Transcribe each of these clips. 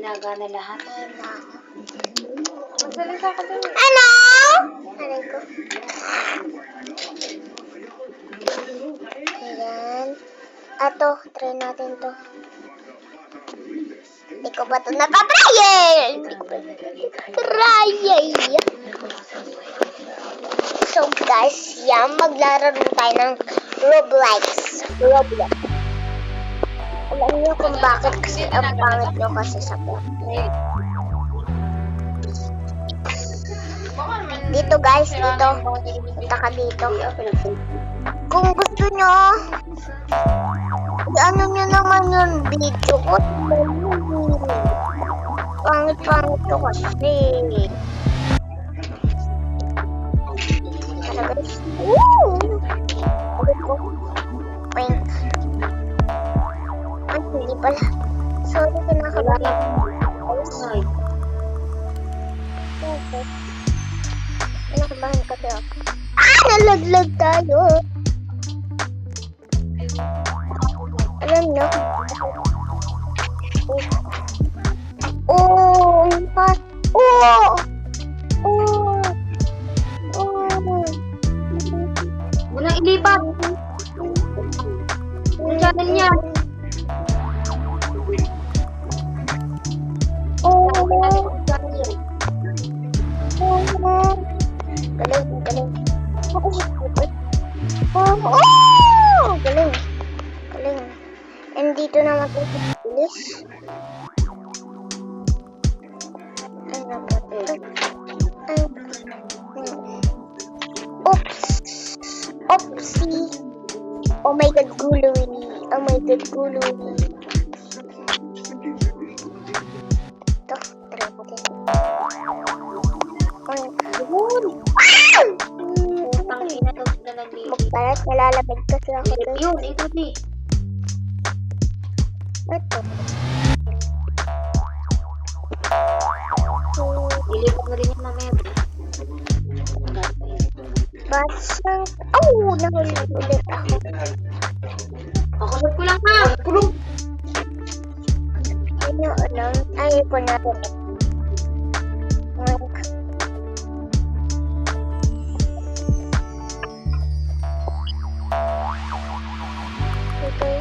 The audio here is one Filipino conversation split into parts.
ginagana lahat. Magsalita ka dun. Ano? Aray ko. Ayan. Ato, try natin to. Hindi ko ba ito natatrial? Trial. So guys, yan, maglalaro tayo ng Roblox. Alam niyo kung bakit kasi ang pangit nyo kasi sa Fortnite. Dito guys, dito. Punta ka dito. Kung gusto nyo, ano nyo naman yung video ko. Pangit ko kasi. Tara guys. Woo! Pink. Ay, hindi pala. Sorry, kinakabahan. Ay, Okay. Kinakabahan kasi ako. Nalaglag tayo. Alam nyo? Oh! unang ilipat. Yung channel niya. Galing. Galing. And dito naman ito bilis. Ano ba ito? Oopsie. Oh my god, guloy. Ito, try natin. Putang ina daw sila nag-live. Magpalat, nalalamig kasi ako doon. Yun, ito di. Ito. Ilipat mo rin yung mamaya. Basang... nahulog ulit ako. Kakulot ko lang ha. Kulong. Ano, ayaw ko natin. Okay.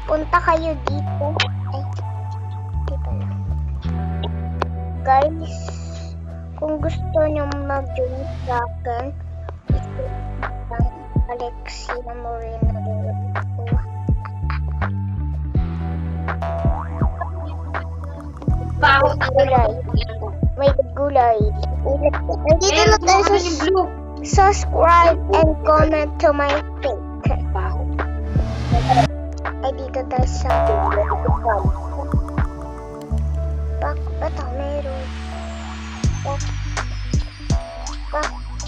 Punta kayo dito. Ay, dito na. Guys, kung gusto nyo mag-join sa akin, Alexia Moreno. Baho ang Gulay. May gulay. Nandito na tayo sa yung blue. subscribe and comment to my page. Baho. Ay, dito tayo sa Bato, meron.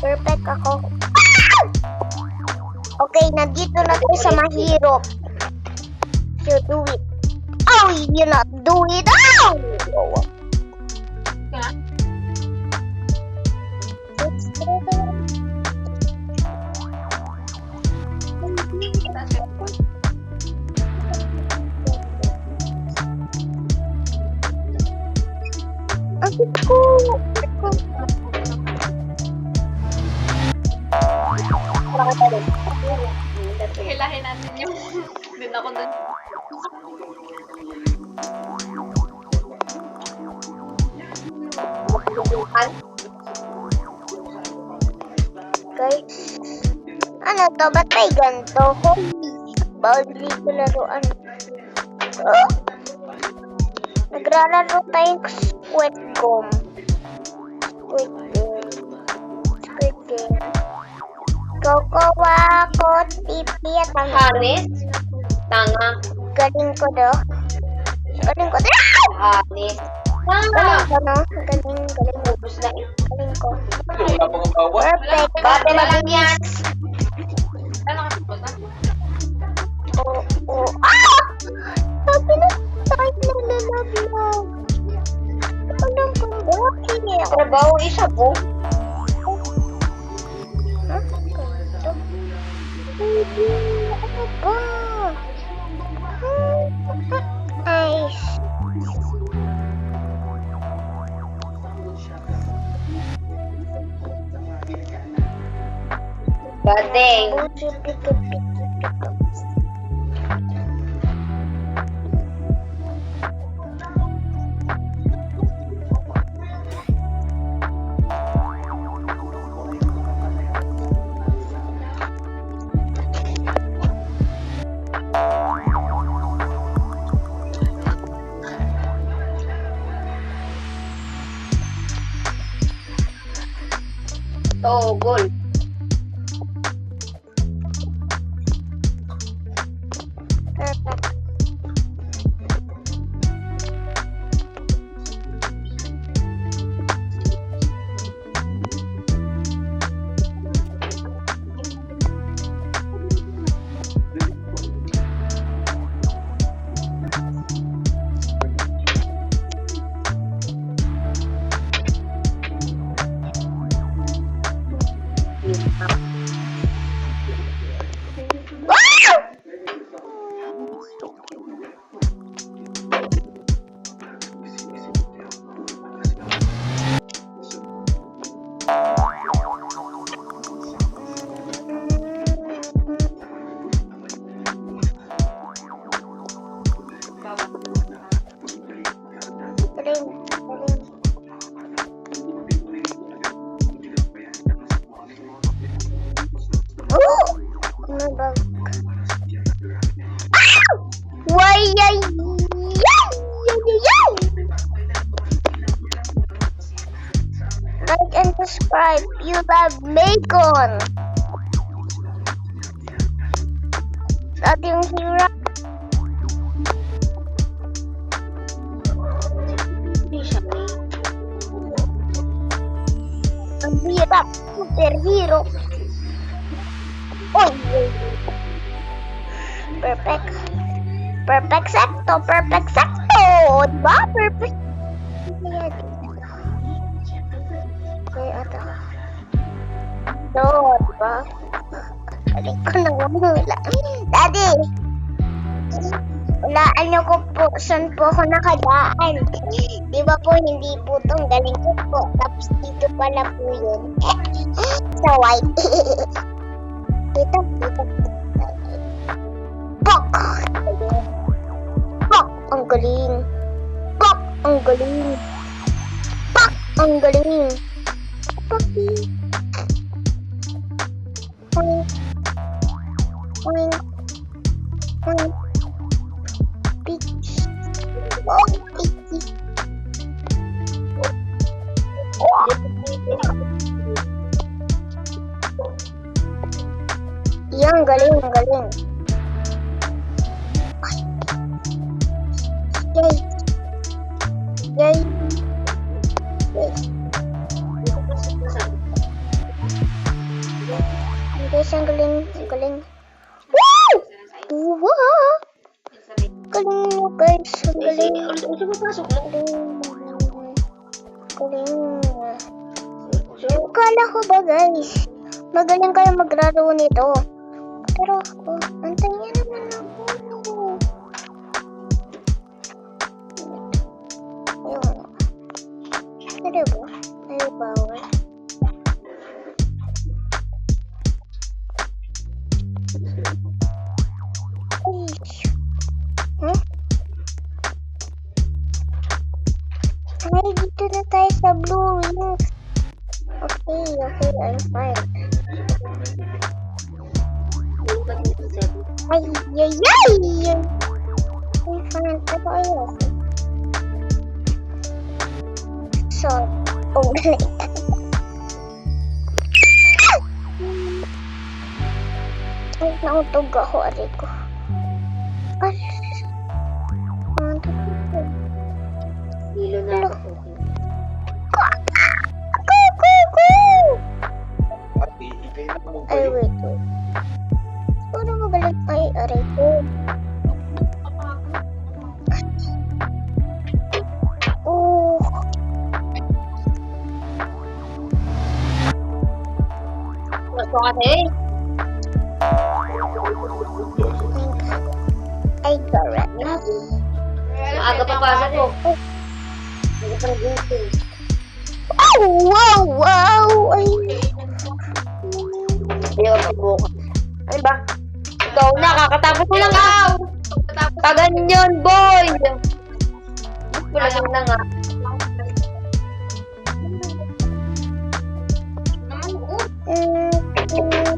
Perfect ako. Okay, nandito na tayo sa mahirap. You do it. Oh, you not do it. Oh! Kaya? Hilahin natin yung din ako dun. Guys, ano to? Ba't may ganito? Bawal dito laruan. Oh! Naglalaro tayong Squid Game. Kokowa ko, tipi at ang Hanes? Tanga. galing ko do. Hanes. Galing ko, no? Galing. Ubus na eh. Galing ko. Wala pang bawas. Perfect. Bate na lang yan. Ano kasi po na? Oo. Ah! Sabi na tayo na lalablaw. Alam ko, bakit? Trabaho isa po. Ha? Ganito? Hindi. Ano ba? Ay. Badeng. Busi pika. Oh, goal. Perfect. Wow! Galing, galing. Oh! Ano ba? Ah! Why, yay, yay! Like and subscribe. You love bacon. Sa ating hirap. Ang hirap. Superhero. Oy! Perfect. Perfect sakto. Perfect sakto. Diba? Perfect. Kaya ito. No, diba? Balik ko na wala. Daddy! Walaan niyo ko po saan po ako nakadaan. Di ba po hindi po itong galing ko po. Tapos dito pala po yun. Sa white. Dito. Pok! Pok! Ang galing. Pok! Ang galing. Pok! Ang galing. Poki. Oink. Oink. Oink. Peach. Oh, peachy. Yang galing, galing. Yay. Yay. Yay. Guys, ang galing, ang galing. Woo! Wow! Galing mo guys, ang galing. Ulit mo pasok mo. Galing. Kala ko ba guys, magaling kayo maglaro nito. Pero ako, antayin niya naman ako. Ayun. Ano ba? Ano ba? Huh? Ay, dito na tayo sa blue wings. Okay, I'm fine. Ay, yay, yay! I'm fine, pero ayos. So, oh, ay, nautog ako, aray ko. Ay, Hilo na ako. ay, wait. Ano magaling? Ay, aray ko. Oh. Gusto ka eh. Ay, correct. Maaga pa pasok ko. Hindi pa gising. Oh, wow, wow! Ay, Hindi ako bukas. Ano ba? Ikaw na, kakatapos ko lang aw! Kaganyan, boy! Wala na nga.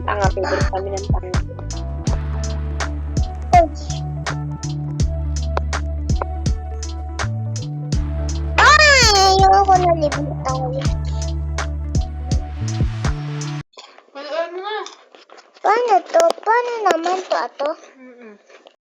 Tanga, favorite kami ng tanga. Ay, ayoko na libutan ko yun. Ano na? Paano to? Paano naman to ato?